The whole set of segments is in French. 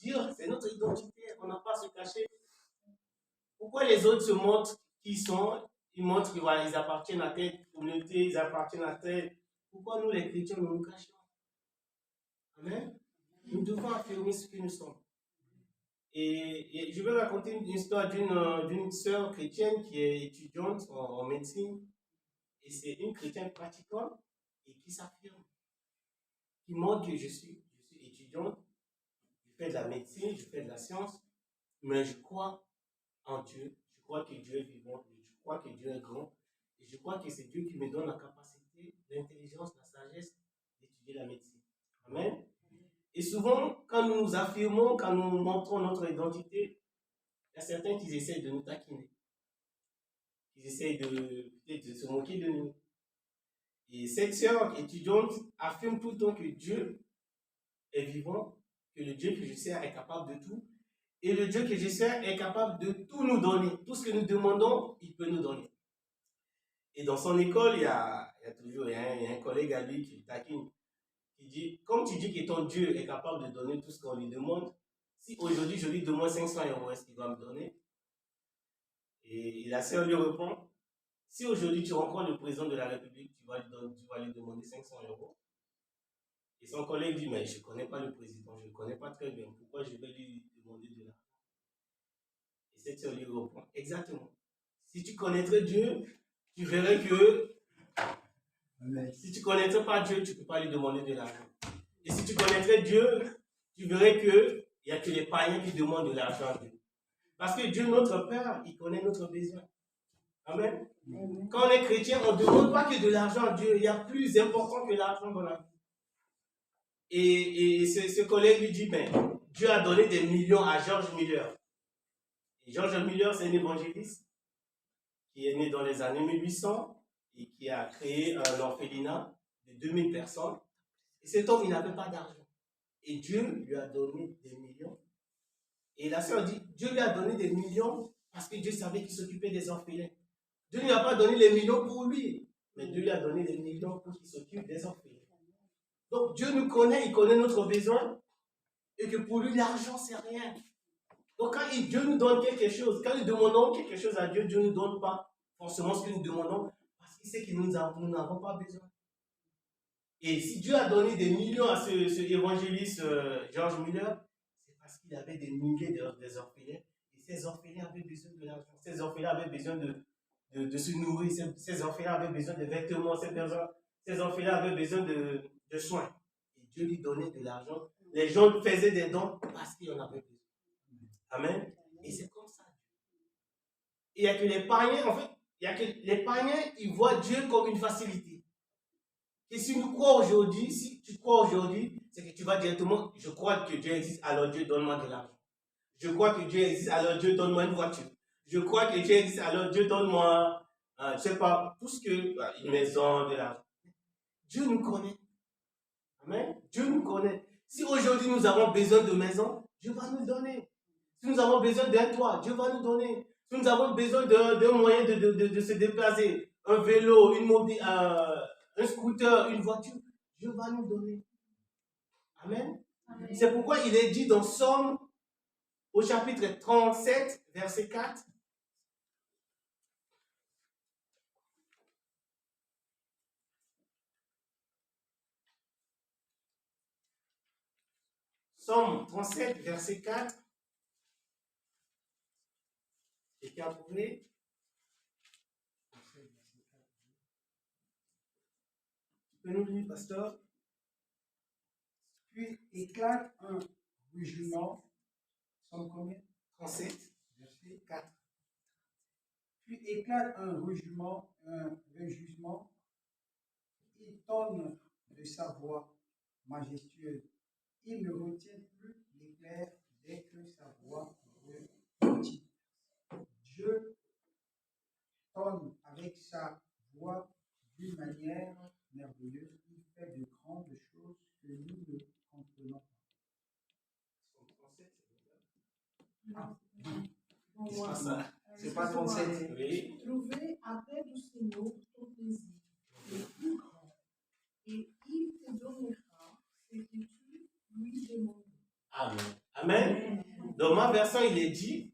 dire, c'est notre identité, on n'a pas à se cacher. Pourquoi les autres se montrent qui ils sont? Ils montrent qu'ils voilà, ils appartiennent à telle communauté, ils appartiennent à telle. Pourquoi nous, les chrétiens, nous nous cachons? Amen. Nous devons affirmer ce que nous sommes. Et je vais raconter une histoire d'une sœur chrétienne qui est étudiante en médecine. Et c'est une chrétienne pratiquante et qui s'affirme, qui montre que je suis étudiante, je fais de la médecine, je fais de la science, mais je crois en Dieu, je crois que Dieu est vivant, je crois que Dieu est grand, et je crois que c'est Dieu qui me donne la capacité, l'intelligence, la sagesse d'étudier la médecine. Amen. Et souvent, quand nous nous affirmons, quand nous montrons notre identité, il y a certains qui essaient de nous taquiner, qui essaient peut-être de se moquer de nous. Et cette sœur étudiante affirme tout le temps que Dieu est vivant, que le Dieu que je sers est capable de tout, et le Dieu que je sers est capable de tout nous donner. Tout ce que nous demandons, il peut nous donner. Et dans son école, il y a toujours un collègue à lui qui taquine, qui dit, comme tu dis que ton Dieu est capable de donner tout ce qu'on lui demande, si aujourd'hui je lui demande 500 €, est-ce qu'il va me donner? Et la sœur lui répond, si aujourd'hui tu rencontres le président de la République, tu vas lui demander 500 €. Et son collègue dit, mais je ne connais pas le président, je ne le connais pas très bien, pourquoi je vais lui demander de l'argent? Et cette sœur lui répond, exactement. Si tu connaîtrais Dieu, tu verrais que si tu ne connaîtrais pas Dieu, tu ne peux pas lui demander de l'argent. Et si tu connaîtrais Dieu, tu verrais qu'il n'y a que les païens qui demandent de l'argent à Dieu. Parce que Dieu, notre Père, il connaît notre besoin. Amen. Quand on est chrétien, on ne demande pas que de l'argent à Dieu. Il y a plus important que l'argent dans la vie. Et ce collègue lui dit, ben, Dieu a donné des millions à George Miller. Et George Miller, c'est un évangéliste qui est né dans les années 1800 et qui a créé un orphelinat de 2000 personnes. Et cet homme, il n'avait pas d'argent. Et Dieu lui a donné des millions. Et la sœur dit, Dieu lui a donné des millions parce que Dieu savait qu'il s'occupait des orphelins. Dieu ne lui a pas donné les millions pour lui, mais Dieu lui a donné des millions pour qu'il s'occupe des orphelins. Donc Dieu nous connaît, il connaît notre besoin, et que pour lui, l'argent, c'est rien. Donc quand Dieu nous donne quelque chose, quand nous demandons quelque chose à Dieu, Dieu ne nous donne pas forcément ce que nous demandons, parce qu'il sait que nous n'avons pas besoin. Et si Dieu a donné des millions à ce évangéliste George Miller, c'est parce qu'il avait des milliers des orphelins, et ces orphelins avaient besoin de l'argent, ces orphelins avaient besoin de se nourrir, ces orphelins avaient besoin de vêtements, ces orphelins avaient besoin de soins. Et Dieu lui donnait de l'argent. Les gens faisaient des dons parce qu'ils en avaient besoin. Amen. Et c'est comme ça. Il n'y a que les païens, en fait, il y a que les païens, ils voient Dieu comme une facilité. Et si nous crois aujourd'hui, si tu crois aujourd'hui, c'est que tu vas directement, je crois que Dieu existe, alors Dieu donne-moi de l'argent. Je crois que Dieu existe, alors Dieu donne-moi une voiture. Je crois que Dieu existe, alors Dieu donne-moi, je ne sais pas, tout ce que, une maison, de l'argent. Dieu nous connaît. Amen. Dieu nous connaît. Si aujourd'hui nous avons besoin de maison, Dieu va nous donner. Si nous avons besoin d'un toit, Dieu va nous donner. Si nous avons besoin d'un moyen de se déplacer, un vélo, un scooter, une voiture, Dieu va nous donner. Amen. Amen. C'est pourquoi il est dit dans Somme, au chapitre 37, verset 4. Somme 37, verset 4. Et qui a trouvé? Tu peux nous lire, pasteur? Puis éclate un rugement, Somme combien? 37, verset 4. Puis éclate un rugement, il tonne de sa voix majestueuse. Il ne retient plus l'éclair dès que sa voix retentit. Dieu tonne avec sa voix d'une manière merveilleuse. Il fait de grandes choses que nous ne comprenons pas. C'est pas 37. Oui. Trouver après du Seigneur ton plaisir, le plus grand, et il te donnera ce que tu lui demandes. Amen. Amen. Dans ma version, il est dit,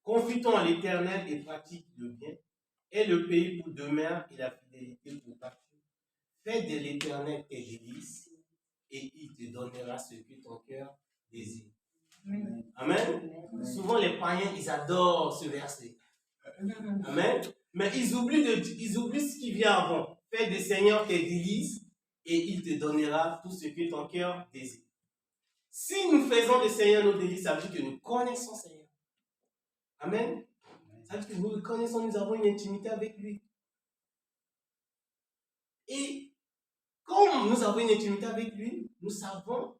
confie-toi en l'Éternel et pratique le bien, et le pays pour demeure et la fidélité pour partir. Fais de l'Éternel tes délices, et il te donnera ce que ton cœur désire. Amen. Amen. Souvent, les païens, ils adorent ce verset. Amen. Mais ils oublient ce qui vient avant. Fais du Seigneur tes délices et il te donnera tout ce que ton cœur désire. Si nous faisons du Seigneur nos délices, ça veut dire que nous connaissons le Seigneur. Amen. Ça veut dire que nous le connaissons, nous avons une intimité avec lui. Et comme nous avons une intimité avec lui, nous savons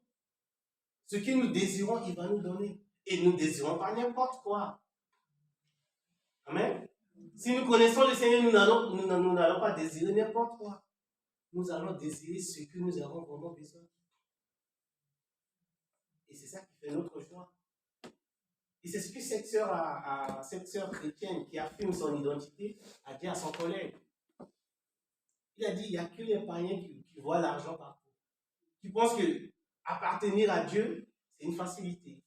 ce que nous désirons, il va nous donner. Et nous ne désirons pas n'importe quoi. Amen. Si nous connaissons le Seigneur, nous n'allons pas désirer n'importe quoi. Nous allons désirer ce que nous avons vraiment besoin. Et c'est ça qui fait notre choix. Et c'est ce que cette sœur chrétienne qui affirme son identité a dit à son collègue. Il a dit, il n'y a que les païens qui voient l'argent partout. Qui pensent que appartenir à Dieu, c'est une facilité.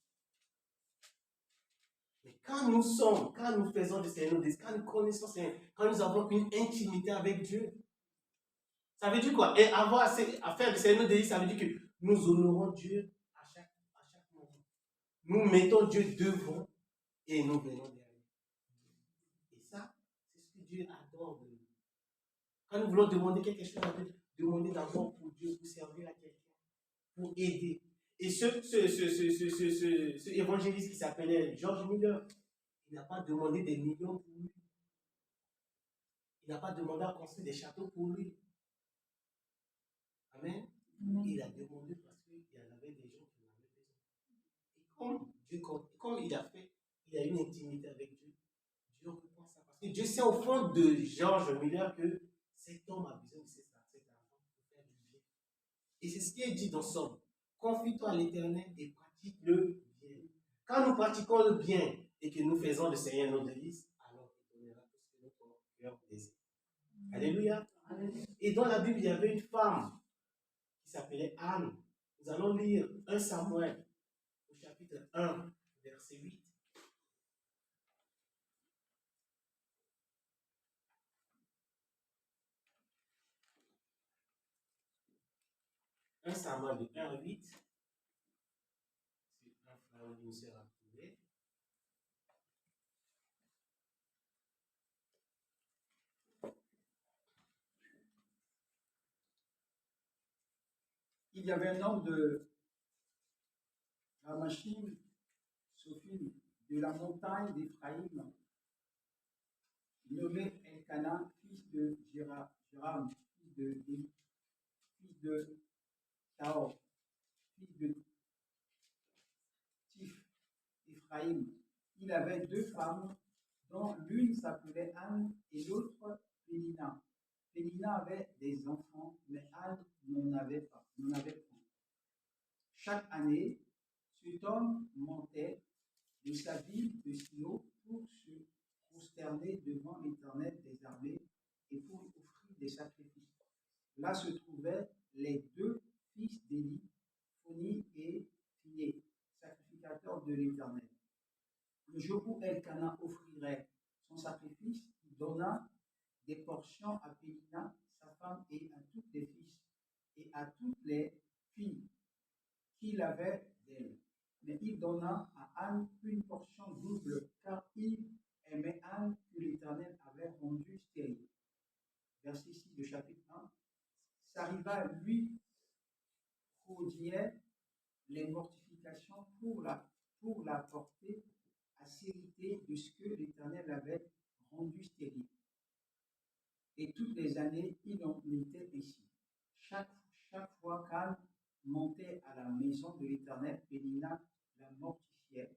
Mais quand nous faisons du Seigneur, quand nous connaissons le Seigneur, quand nous avons une intimité avec Dieu, ça veut dire quoi? Et avoir à faire du Seigneur, ça veut dire que nous honorons Dieu à chaque moment. Nous mettons Dieu devant et nous venons derrière. Et ça, c'est ce que Dieu adore de nous. Quand nous voulons demander quelque chose à Dieu, demander d'abord pour Dieu, pour servir à quelqu'un, pour aider. Et ce évangéliste qui s'appelait George Miller, il n'a pas demandé des millions pour lui. Il n'a pas demandé à construire des châteaux pour lui. Amen. Il a demandé parce qu'il y en avait des gens qui en avaient besoin. Et comme il a une intimité avec Dieu, Dieu reprend ça. Parce que Dieu sait au fond de George Miller que cet homme a besoin de cet argent pour faire du bien. Et c'est ce qui est dit dans Somme. Confie-toi à l'Éternel et pratique le bien. Quand nous pratiquons le bien et que nous faisons le Seigneur nos délices, alors il donnera tout ce que notre cœur désire. Alléluia. Et dans la Bible, il y avait une femme qui s'appelait Anne. Nous allons lire 1 Samuel au chapitre 1, verset 8. « 1 Samuel de 1 à 8. Si un frère ou une sœur a trouvé. Il y avait un homme de la machine, Sophie, de la montagne d'Éphraïm, nommé Elkana, fils de Jéram, fils de Dé, fils de Taor, fils de Tif, Éphraïm. Il avait deux femmes, dont l'une s'appelait Anne et l'autre Pélina. Pélina avait des enfants, mais Anne n'en avait pas. Chaque année, cet homme montait de sa ville de Silo pour se prosterner devant l'Éternel des armées et pour offrir des sacrifices. Là se trouvaient les deux fils d'Élie, Phoni et Phiné, sacrificateurs de l'Éternel. Le jour où Elkana offrirait son sacrifice, il donna des portions à Pélina, sa femme, et à tous les fils, et à toutes les filles qu'il avait d'elle. Mais il donna à Anne une portion double, car il aimait Anne que l'Éternel avait rendue stérile. Verset 6 du chapitre 1. S'arriva, lui, prodiguait les mortifications pour la porter à s'hériter de ce que l'Éternel avait rendu stérile. Et toutes les années, il en était ainsi. Chaque fois qu'Anne montait à la maison de l'Éternel, Pélina la mortifiait.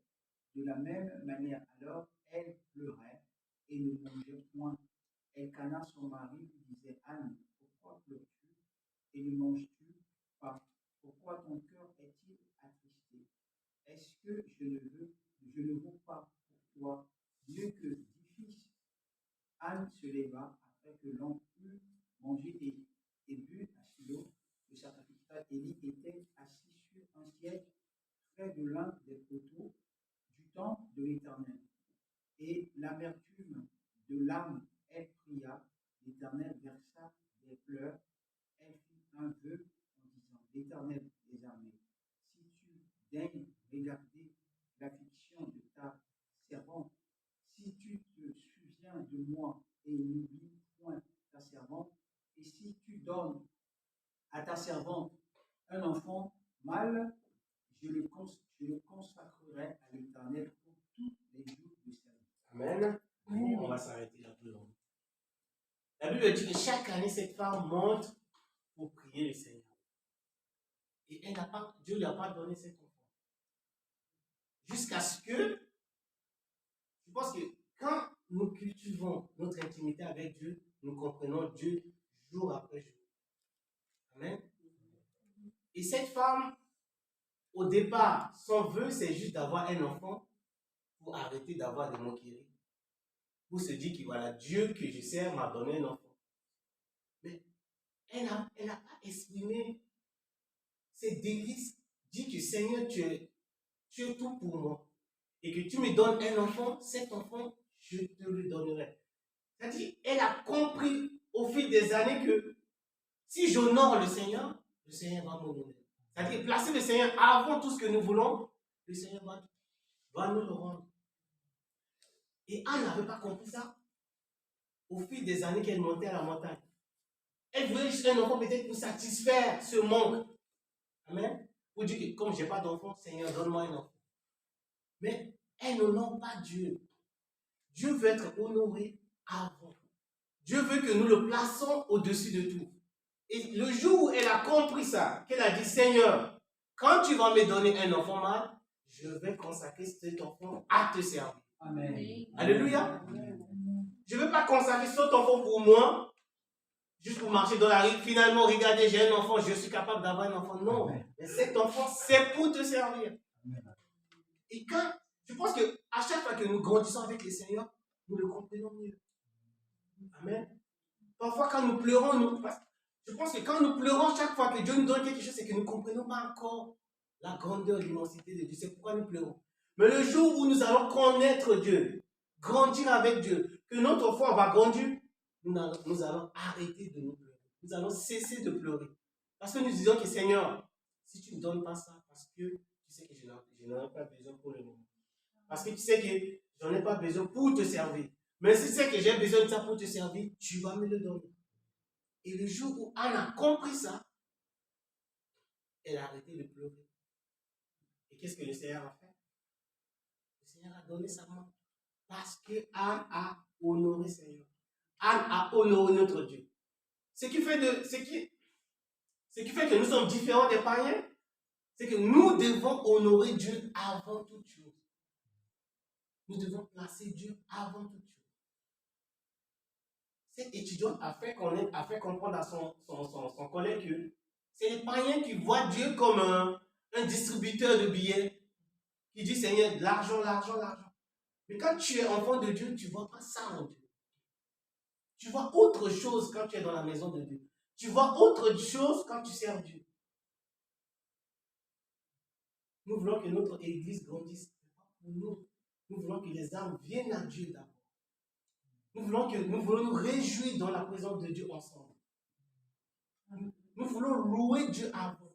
De la même manière, alors, elle pleurait et ne mangeait point. Elkana, son mari, lui disait, Anne, pourquoi pleures-tu et ne manges-tu pas? Pourquoi ton cœur est-il attristé? Est-ce que je ne vaux pas pour toi mieux que 10 fils? Anne se leva après que l'on eut mangé et bu à Silo. Le sacrificateur Élie était assis sur un siège près de l'un des poteaux du temple de l'Éternel. Et l'amertume de l'âme, elle pria, l'Éternel versa des pleurs, elle fit un vœu en disant, l'Éternel des armées, si tu daignes regarder l'affliction de ta servante, si tu te souviens de moi et n'oublies point ta servante, et si tu donnes à ta servante un enfant mâle, je le consacrerai à l'Éternel pour tous les jours de sa vie. Amen. On va s'arrêter là plus longtemps. La Bible dit que chaque année, cette femme monte pour prier le Seigneur. Et Dieu ne lui a pas donné cet enfant. Jusqu'à ce que, je pense que quand nous cultivons notre intimité avec Dieu, nous comprenons Dieu jour après jour. Amen. Et cette femme, au départ, son vœu, c'est juste d'avoir un enfant pour arrêter d'avoir des moqueries. Pour se dire que voilà, Dieu que je sers m'a donné un enfant. Mais elle n'a pas exprimé ses délices. Dit que Seigneur, tu es tout pour moi. Et que tu me donnes un enfant, cet enfant, je te le donnerai. C'est-à-dire, elle a compris au fil des années que si j'honore le Seigneur va m'honorer. C'est-à-dire, placer le Seigneur avant tout ce que nous voulons, le Seigneur va nous le rendre. Et Anne n'avait pas compris ça au fil des années qu'elle montait à la montagne. Elle voulait juste un enfant peut-être pour satisfaire ce manque. Amen. Pour dire que comme je n'ai pas d'enfant, Seigneur, donne-moi un enfant. Mais elle n'honore pas Dieu. Dieu veut être honoré avant. Dieu veut que nous le plaçons au-dessus de tout. Et le jour où elle a compris ça, qu'elle a dit, Seigneur, quand tu vas me donner un enfant mâle, je vais consacrer cet enfant à te servir. Amen. Alléluia. Je ne veux pas consacrer cet enfant pour moi, juste pour marcher dans la rue. Finalement, regardez, j'ai un enfant, je suis capable d'avoir un enfant. Non, mais cet enfant, c'est pour te servir. Et quand, je pense qu'à chaque fois que nous grandissons avec le Seigneur, nous le comprenons mieux. Amen. Parfois, quand nous pleurons, je pense que quand nous pleurons chaque fois que Dieu nous donne quelque chose, c'est que nous ne comprenons pas encore la grandeur, l'immensité de Dieu. C'est pourquoi nous pleurons. Mais le jour où nous allons connaître Dieu, grandir avec Dieu, que notre foi va grandir, nous allons arrêter de nous pleurer. Nous allons cesser de pleurer. Parce que nous disons que Seigneur, si tu ne me donnes pas ça, parce que tu sais que je n'en ai pas besoin pour le moment. Parce que tu sais que je n'en ai pas besoin pour te servir. Mais si tu sais que j'ai besoin de ça pour te servir, tu vas me le donner. Et le jour où Anne a compris ça, elle a arrêté de pleurer. Et qu'est-ce que le Seigneur a fait? Le Seigneur a donné sa main. Parce que Anne a honoré le Seigneur. Anne a honoré notre Dieu. Ce qui fait que nous sommes différents des païens, c'est que nous devons honorer Dieu avant toute chose. Nous devons placer Dieu avant toute chose. Cet étudiant a fait comprendre à son collègue que c'est les païens qui voient Dieu comme un distributeur de billets, qui dit Seigneur, l'argent, l'argent, l'argent. Mais quand tu es enfant de Dieu, tu ne vois pas ça en Dieu. Tu vois autre chose quand tu es dans la maison de Dieu. Tu vois autre chose quand tu sers Dieu. Nous voulons que notre église grandisse. Pour nous. Nous voulons que les âmes viennent à Dieu d'abord. Nous voulons nous réjouir dans la présence de Dieu ensemble. Nous voulons louer Dieu avant.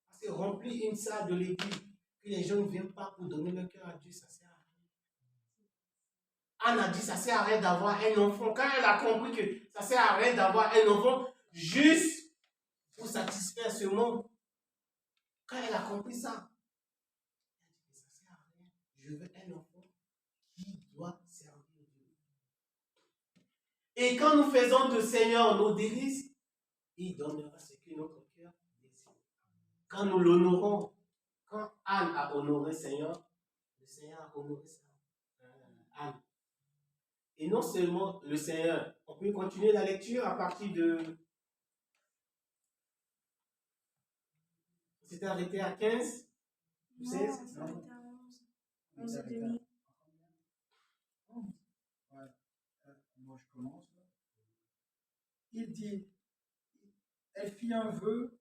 Parce que remplir une salle de l'église, que les gens ne viennent pas pour donner leur cœur à Dieu, ça sert à rien. Anne a dit, ça sert à rien d'avoir un enfant. Quand elle a compris que ça sert à rien d'avoir un enfant, juste pour satisfaire ce monde, quand elle a compris ça, elle a dit, ça sert à rien. Je veux un enfant qui doit servir Dieu. Et quand nous faisons de Seigneur nos délices, il donnera ce que notre cœur désire. Quand nous l'honorons, quand Anne a honoré le Seigneur a honoré Anne. Et non seulement le Seigneur, on peut continuer la lecture à partir de... C'était arrêté à 15, 16, non? 11 et demi. Moi, je commence. Il dit, elle fit un vœu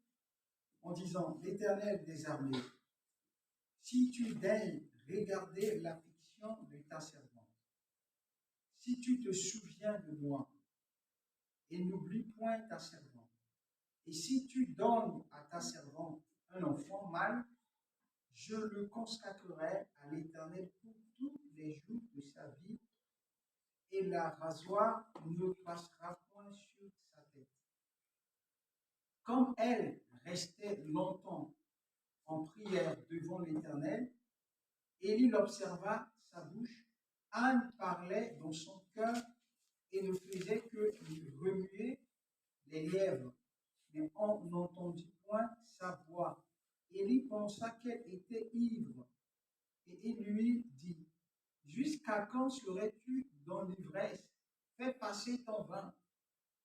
en disant, l'Éternel des armées, si tu daignes regarder l'affliction de ta servante, si tu te souviens de moi et n'oublie point ta servante, et si tu donnes à ta servante un enfant mâle, je le consacrerai à l'Éternel pour tous les jours de sa vie, et la rasoir ne passera point sur sa tête. Comme elle restait longtemps en prière devant l'Éternel, Élie observa sa bouche. Anne parlait dans son cœur et ne faisait que remuer les lèvres, mais on n'entendit point sa voix. Élie pensa qu'elle était ivre, et il lui dit, jusqu'à quand serais-tu dans l'ivresse? Fais passer ton vin.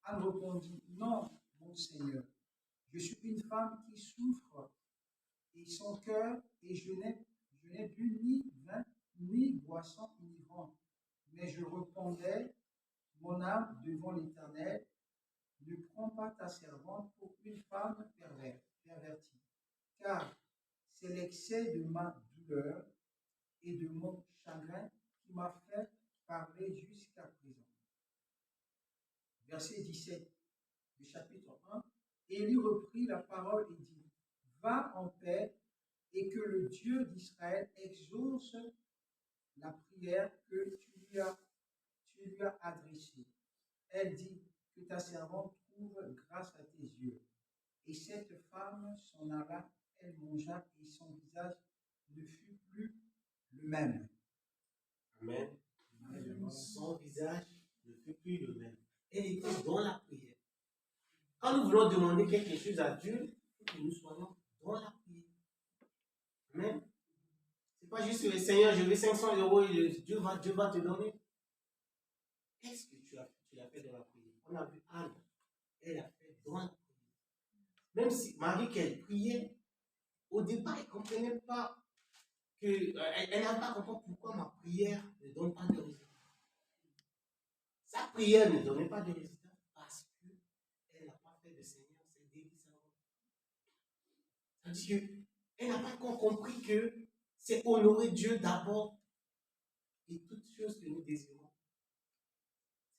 Anne répondit, non, mon Seigneur, je suis une femme qui souffre et son cœur, et je n'ai bu ni vin ni boisson enivrante. Mais je répondais, mon âme devant l'Éternel, ne prends pas ta servante pour une femme pervertie, car c'est l'excès de ma douleur et de mon chagrin qui m'a fait parler jusqu'à présent. Verset 17 du chapitre 1. Élie reprit la parole et dit, va en paix, et que le Dieu d'Israël exauce la prière que tu lui as adressée. Elle dit, que ta servante trouve grâce à tes yeux. Et cette femme s'en alla, elle mangea, et son visage ne fut plus le même. Amen. Amen. Son visage ne fut plus le même. Elle était dans la prière. Quand nous voulons demander quelque chose à Dieu, il faut que nous soyons dans la prière. Amen. Ce n'est pas juste le Seigneur, je veux 500 euros et Dieu va te donner. Qu'est-ce que tu l'as fait dans la prière? On a vu Anne, elle a fait dans la prière. Même si Marie, qu'elle priait, au départ, elle ne comprenait pas elle n'a pas compris pourquoi ma prière ne donne pas de résultat. Sa prière ne donnait pas de résultat parce qu'elle n'a pas fait de Seigneur, c'est Dieu qui s'en va. C'est-à-dire qu'elle n'a pas encore compris que c'est honorer Dieu d'abord et toutes choses que nous désirons.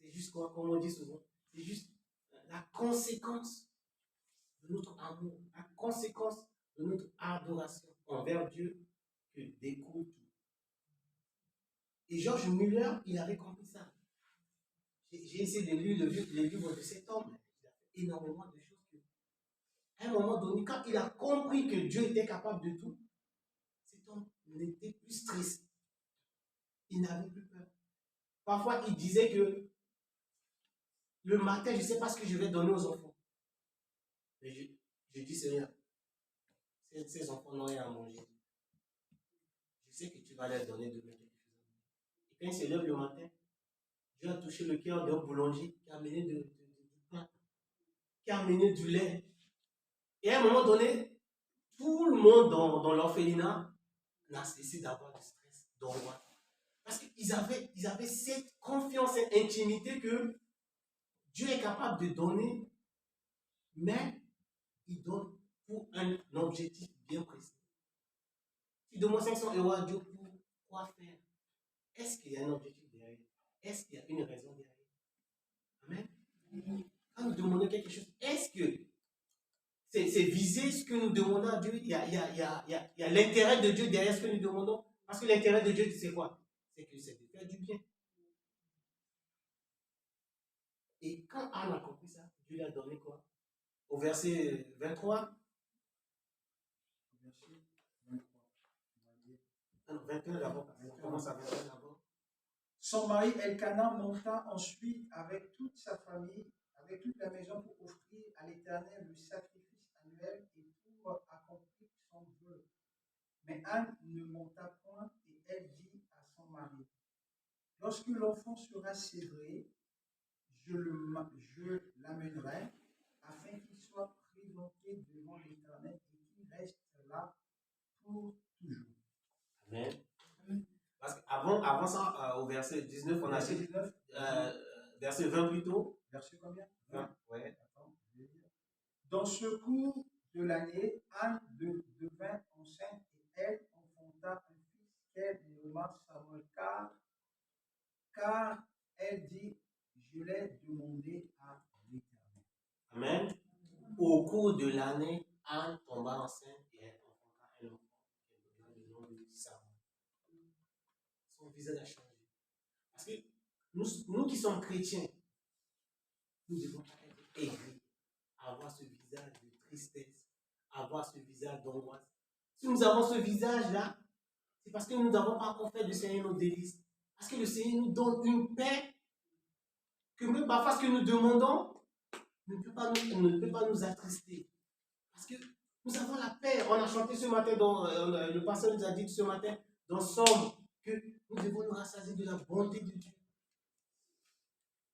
C'est juste quoi, comme on dit souvent, c'est juste la conséquence de notre amour, la conséquence de notre adoration envers Dieu que découle tout. Et George Muller, il avait compris ça. J'ai essayé de lire les livres de cet homme. Il a fait énormément de choses. À un moment donné, quand il a compris que Dieu était capable de tout, cet homme n'était plus stressé. Il n'avait plus peur. Parfois, il disait que le matin, je ne sais pas ce que je vais donner aux enfants. Mais je dis, Seigneur, ces enfants n'ont rien à manger. Je sais que tu vas leur donner demain quelque chose à manger. Et quand il se lève le matin, Dieu a touché le cœur d'un boulanger qui a amené du pain, qui a amené du lait. Et à un moment donné, tout le monde dans l'orphelinat n'a cessé d'avoir du stress, d'angoisse. Parce qu'ils avaient cette confiance et intimité que Dieu est capable de donner, mais il donne pour un objectif bien précis. Tu demandes 500 euros à Dieu pour quoi faire? Est-ce qu'il y a un objectif derrière? Est-ce qu'il y a une raison derrière? Amen. Quand nous demandons quelque chose, est-ce que c'est viser ce que nous demandons à Dieu? Il y a l'intérêt de Dieu derrière ce que nous demandons. Parce que l'intérêt de Dieu, c'est quoi? C'est que c'est de faire du bien. Et quand Anne a compris ça, Dieu lui a donné quoi? Au verset 23. Verset 23. Non, 21 d'abord. On commence à 21 d'abord. Son mari Elkana monta ensuite avec toute sa famille, avec toute la maison pour offrir à l'Éternel le sacrifice annuel et pour accomplir son vœu. Mais Anne ne monta point et elle dit à son mari, lorsque l'enfant sera sévré, je l'amènerai afin qu'il soit présenté devant l'Éternel et qu'il reste là pour toujours. Amen. Parce qu'avant ça, au verset 19, on a Verset dit 19, verset 20 plutôt. verset combien? 20. Ouais. Attends, je vais lire. Dans ce cours de l'année, Anne devint enceinte et elle enfanta enfanta un fils qu'elle nomma Samuel, car elle dit, je l'ai demandé à l'Éternel. Amen. Au cours de l'année, Anne tomba enceinte et elle enfanta un enfant. Elle donna le nom de Samuel. Son visage a changé. Parce que nous qui sommes chrétiens, nous devons pas être aigris, avoir ce visage de tristesse, avoir ce visage d'angoisse. Si nous avons ce visage-là, c'est parce que nous n'avons pas encore fait du Seigneur nos délices. Parce que le Seigneur nous donne une paix que même parfois ce que nous demandons ne peut pas nous attrister. Parce que nous avons la paix. On a chanté ce matin, le pasteur nous a dit ce matin dans Somme que nous devons nous rassasier de la bonté de Dieu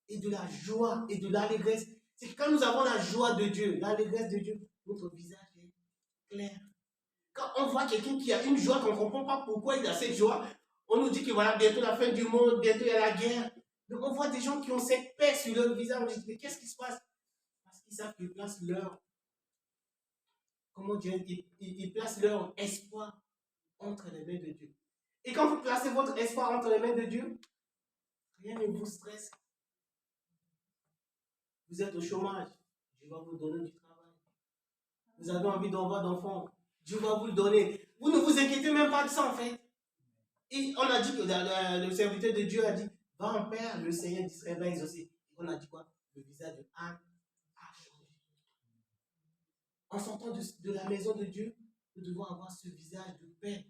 et de la joie et de l'allégresse. C'est quand nous avons la joie de Dieu, l'allégresse de Dieu, notre visage est clair. Quand on voit quelqu'un qui a une joie qu'on ne comprend pas pourquoi il a cette joie, on nous dit que voilà, bientôt la fin du monde, bientôt il y a la guerre. Donc on voit des gens qui ont cette paix sur leur visage. On dit, mais qu'est-ce qui se passe? Parce qu'ils savent qu'ils placent leur, comment dire, ils placent leur espoir entre les mains de Dieu. Et quand vous placez votre espoir entre les mains de Dieu, rien ne vous stresse. Vous êtes au chômage, Dieu va vous donner du travail. Vous avez envie d'avoir d'enfants, Dieu va vous le donner. Vous ne vous inquiétez même pas de ça en fait. Et on a dit que le serviteur de Dieu a dit, va en paix, le Seigneur d'Israël va exaucer. Et on a dit quoi? Le visage de Anne a changé. En sortant de la maison de Dieu, nous devons avoir ce visage de paix,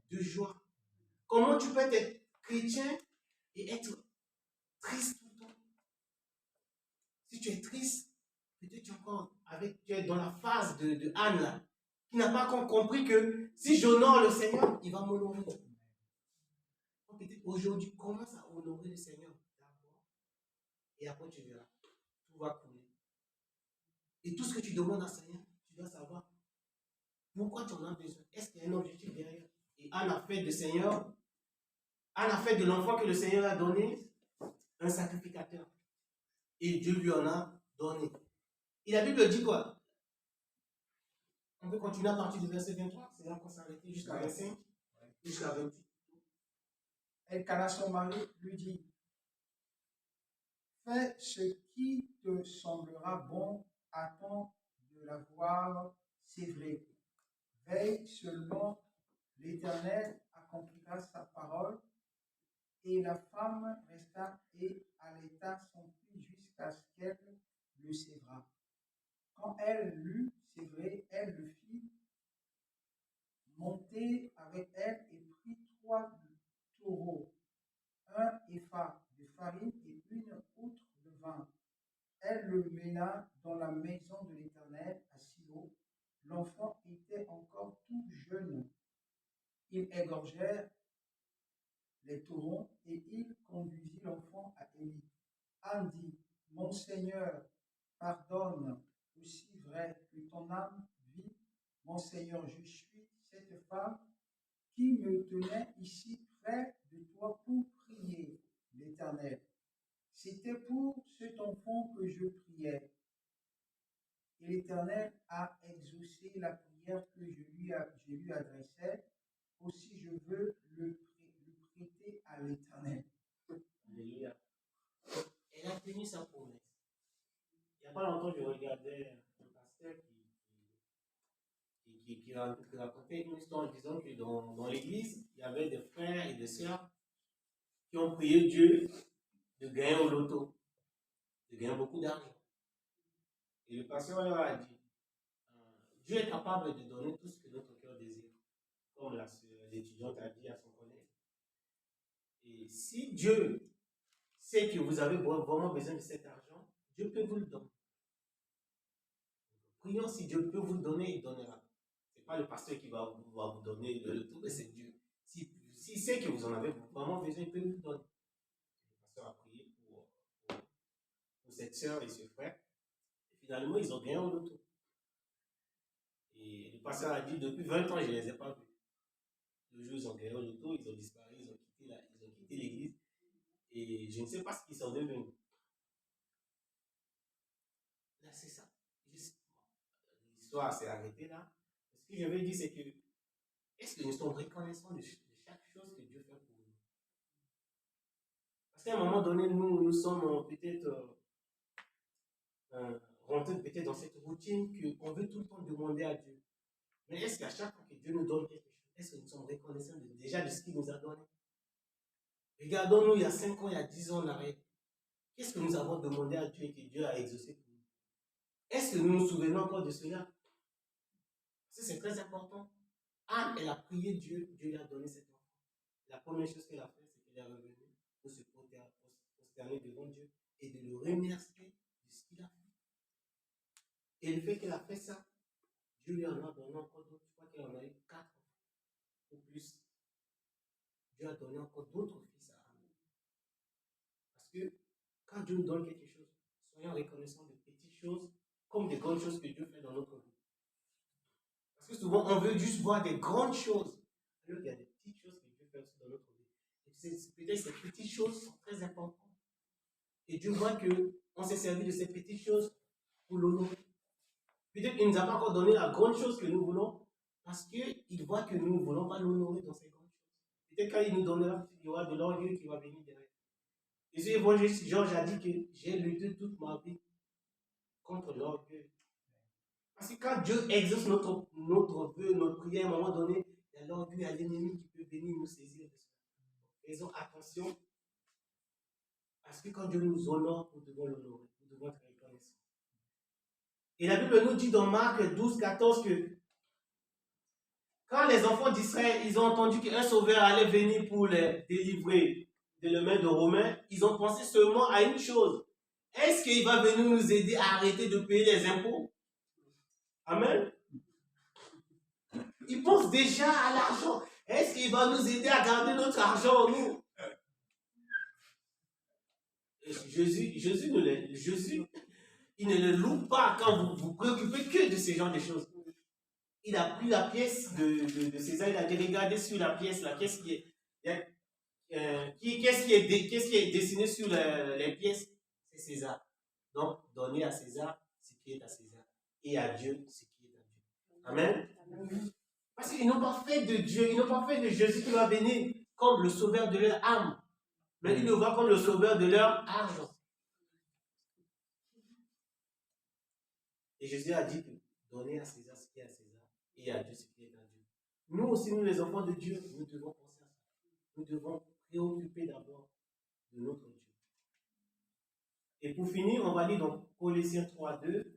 de joie. Comment tu peux être chrétien et être triste tout le temps? Si tu es triste, peut-être tu es dans la phase de Anne là, qui n'a pas encore compris que si j'honore le Seigneur, il va m'honorer. Peut-être aujourd'hui, commence à honorer le Seigneur d'abord. Et après, tu verras. Tout va couler. Et tout ce que tu demandes à Seigneur, tu dois savoir pourquoi tu en as besoin. Est-ce qu'il y a un objectif derrière? Et Anne a fait de l'enfant que le Seigneur a donné un sacrificateur. Et Dieu lui en a donné. Et la Bible dit quoi? On peut continuer à partir du verset 23. C'est là qu'on s'est arrêté jusqu'à 25, jusqu'à 28. Elkana, son mari, lui dit, fais ce qui te semblera bon, attends de la voir, c'est vrai. Veille seulement, l'Éternel accomplira sa parole. Et la femme resta et allaita son fils jusqu'à ce qu'elle le sévra. Quand elle l'eut sévré, elle le fit monter avec elle et prit 3 taureaux, un épha de farine et une outre de vin. Elle le mena dans la maison de l'Éternel à Silo. L'enfant était encore tout jeune. Ils égorgèrent les taureaux et il conduisit l'enfant à Élie. Anne dit, mon Seigneur, pardonne, aussi vrai que ton âme vit. Mon Seigneur, je suis cette femme qui me tenait ici près de toi pour prier l'Éternel. C'était pour cet enfant que je priais. Et l'Éternel a exaucé la prière que je lui adressais. Aussi, je veux le prêter à l'Éternel. Alléluia. Elle a tenu sa promesse. Il n'y a pas longtemps, je regardais un pasteur qui racontait une histoire en disant que dans l'église, il y avait des frères et des sœurs qui ont prié Dieu de gagner au loto, de gagner beaucoup d'argent. Et le pasteur leur a dit, Dieu est capable de donner tout ce que notre cœur désire, comme l'étudiante a dit à son collègue. Et si Dieu sait que vous avez vraiment besoin de cet argent, Dieu peut vous le donner. Prions si Dieu peut vous le donner, il donnera. Ce n'est pas le pasteur qui va vous donner le tout, mais c'est Dieu. S'il sait que vous en avez vraiment besoin, il peut vous le donner. Le pasteur a prié pour cette soeur et ce frère. Et finalement, ils ont gagné au loto. Et le pasteur a dit, depuis 20 ans, je ne les ai pas vus. Le jour où ils ont gagné au loto, ils ont disparu, ils ont quitté l'église. Et je ne sais pas ce qu'ils sont devenus. Là, c'est ça. L'histoire s'est arrêtée là. Ce que je veux dire, c'est que Est-ce que nous sommes reconnaissants de chaque chose que Dieu fait pour nous? Parce qu'à un moment donné, nous sommes peut-être rentrés peut-être dans cette routine qu'on veut tout le temps demander à Dieu. Mais est-ce qu'à chaque fois que Dieu nous donne quelque chose, est-ce que nous sommes reconnaissants déjà de ce qu'il nous a donné? Regardons-nous il y a 5 ans, il y a 10 ans en arrière. Qu'est-ce que nous avons demandé à Dieu et que Dieu a exaucé pour nous? Est-ce que nous nous souvenons encore de cela? Parce que c'est très important. Anne, elle a prié Dieu, Dieu lui a donné cet enfant. La première chose qu'elle a fait, c'est qu'elle est revenue pour se prosterner devant Dieu et de le remercier de ce qu'il a fait. Et le fait qu'elle a fait ça, Dieu lui en a donné encore d'autres. Je crois qu'elle en a eu 4 ou plus. Dieu a donné encore d'autres fils à Anne. Parce que quand Dieu nous donne quelque chose, soyons reconnaissants de petites choses comme des grandes choses que Dieu fait dans notre vie. Parce que souvent, on veut juste voir des grandes choses. Alors qu'il y a des petites choses que Dieu fait aussi dans notre vie. Et peut-être ces petites choses sont très importantes. Et Dieu voit qu'on s'est servi de ces petites choses pour l'honorer. Peut-être qu'il ne nous a pas encore donné la grande chose que nous voulons parce qu'il voit que nous ne voulons pas l'honorer dans ces grandes choses. Peut-être quand il nous donnera, il y aura de l'orgueil qui va venir derrière. Et ce évangéliste Georges a dit que j'ai lutté toute ma vie contre l'orgueil. Parce que quand Dieu exauce notre vœu, notre prière, à un moment donné, il y a l'orgueil, il y a l'ennemi qui peut venir nous saisir de cela. Faisons attention. Parce que quand Dieu nous honore, nous devons l'honorer. Nous devons être reconnaissants. Et la Bible nous dit dans Marc 12, 14 que quand les enfants d'Israël, ils ont entendu qu'un sauveur allait venir pour les délivrer de la main de Romains, ils ont pensé seulement à une chose. Est-ce qu'il va venir nous aider à arrêter de payer les impôts? Amen. Ils pensent déjà à l'argent. Est-ce qu'il va nous aider à garder notre argent, nous? Jésus, il ne le loue pas quand vous vous préoccupez que de ce genre de choses. Il a pris la pièce de César, il a dit regardez sur la pièce, là, qu'est-ce qui est dessiné sur les pièces? C'est César. Donc, donnez à César ce qui est à César et à Dieu ce qui est à Dieu. Amen. Parce qu'ils n'ont pas fait de Dieu, ils n'ont pas fait de Jésus qui va venir comme le sauveur de leur âme, mais ils le voient comme le sauveur de leur argent. Et Jésus a dit que donnez à César ce qui est à César et à Dieu ce qui est à Dieu. Nous aussi, nous les enfants de Dieu, nous devons penser à ça. Nous devons préoccuper d'abord de notre Dieu. Et pour finir, on va lire dans Colossiens 3, 2.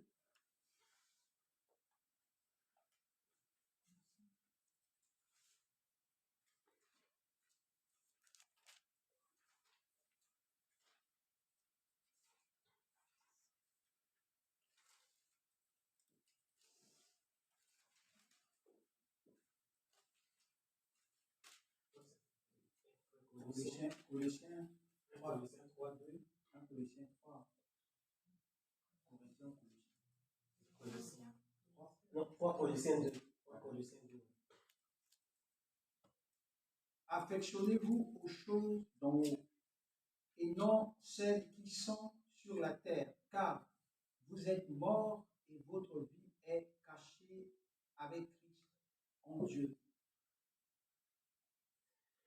Colossiens 3, 2, 1 Colossiens 3. Non, 3 Colossiens 2. Affectionnez-vous aux choses d'en haut et non celles qui sont sur la terre, car vous êtes morts et votre vie est cachée avec Christ en Dieu.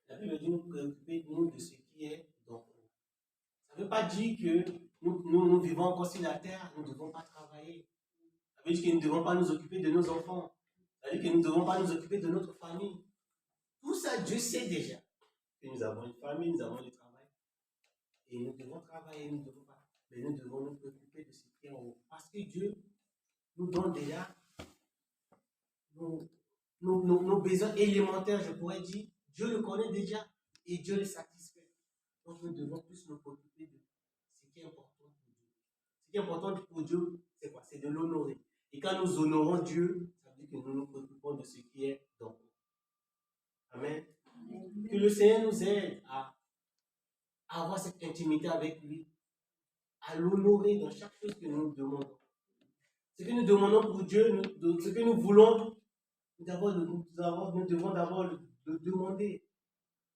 La Bible dit nous préoccuper nous de ce qui est d'en haut. Ça ne veut pas dire que nous vivons encore sur la terre, nous ne devons pas travailler. Ça veut dire que nous ne devons pas nous occuper de nos enfants. Ça veut dire que nous ne devons pas nous occuper de notre famille. Tout ça, Dieu sait déjà que nous avons une famille, nous avons du travail. Et nous devons travailler, nous ne devons pas. Mais nous devons nous préoccuper de ce qui est en haut. Parce que Dieu nous donne déjà nos besoins élémentaires, je pourrais dire. Dieu le connaît déjà et Dieu le satisfait. Donc nous devons plus nous préoccuper de ce qui est important pour Dieu. Ce qui est important pour Dieu, c'est quoi? C'est de l'honorer. Et quand nous honorons Dieu, ça veut dire que nous nous préoccupons de ce qui est dans nous. Amen. Que le Seigneur nous aide à avoir cette intimité avec lui, à l'honorer dans chaque chose que nous demandons. Ce que nous demandons pour Dieu, ce que nous voulons, nous devons d'abord le demander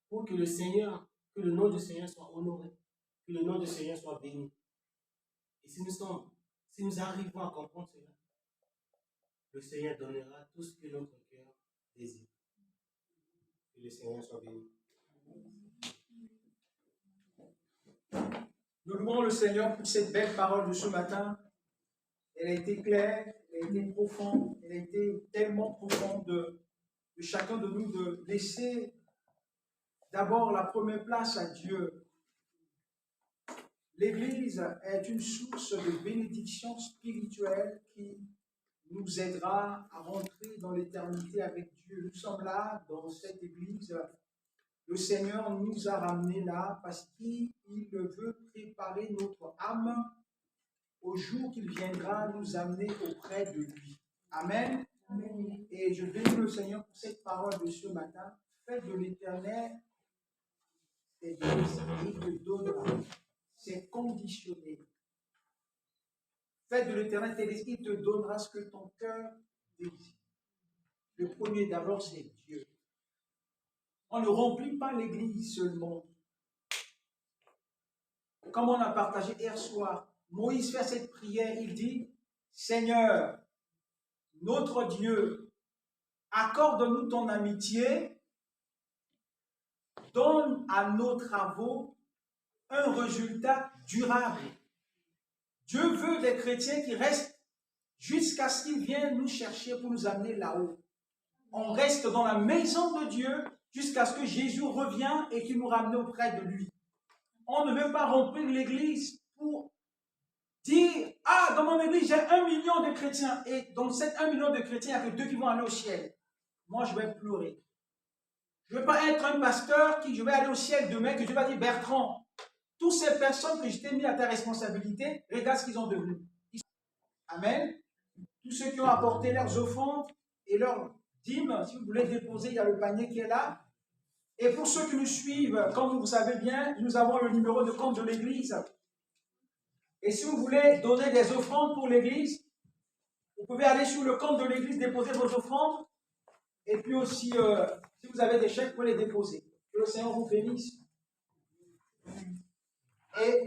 pour que le Seigneur, que le nom du Seigneur soit honoré, que le nom du Seigneur soit béni. Et si nous arrivons à comprendre cela, le Seigneur donnera tout ce que notre cœur désire. Que le Seigneur soit béni. Nous louons le Seigneur pour cette belle parole de ce matin. Elle a été claire, elle a été profonde, elle a été tellement profonde de chacun de nous de laisser d'abord la première place à Dieu. L'Église est une source de bénédiction spirituelle qui nous aidera à rentrer dans l'éternité avec Dieu. Nous sommes là dans cette Église. Le Seigneur nous a ramenés là parce qu'il veut préparer notre âme au jour qu'il viendra nous amener auprès de lui. Amen. Amen. Et je bénis le Seigneur pour cette parole de ce matin. Faites de l'Éternel tes désirs, il te donnera. C'est conditionné. Faites de l'Éternel tes désirs, il te donnera ce que ton cœur désire. Le premier d'abord, c'est Dieu. On ne remplit pas l'Église seulement. Comme on a partagé hier soir, Moïse fait cette prière, il dit, Seigneur, notre Dieu, accorde-nous ton amitié, donne à nos travaux un résultat durable. Dieu veut des chrétiens qui restent jusqu'à ce qu'ils viennent nous chercher pour nous amener là-haut. On reste dans la maison de Dieu jusqu'à ce que Jésus revienne et qu'il nous ramène auprès de lui. On ne veut pas remplir l'église pour dire, ah, dans mon église, j'ai 1 million de chrétiens. Et dans ces 1 million de chrétiens, il n'y a que 2 qui vont aller au ciel. Moi, je vais pleurer. Je ne veux pas être un pasteur qui, je vais aller au ciel demain, que je vais dire, Bertrand, toutes ces personnes que je t'ai mis à ta responsabilité, regarde ce qu'ils ont devenu. Amen. Tous ceux qui ont apporté leurs offrandes et leurs dîmes, si vous voulez déposer, il y a le panier qui est là. Et pour ceux qui nous suivent, comme vous savez bien, nous avons le numéro de compte de l'église. Et si vous voulez donner des offrandes pour l'église, vous pouvez aller sur le compte de l'église, déposer vos offrandes. Et puis aussi, si vous avez des chèques, vous pouvez les déposer. Que le Seigneur vous bénisse. Et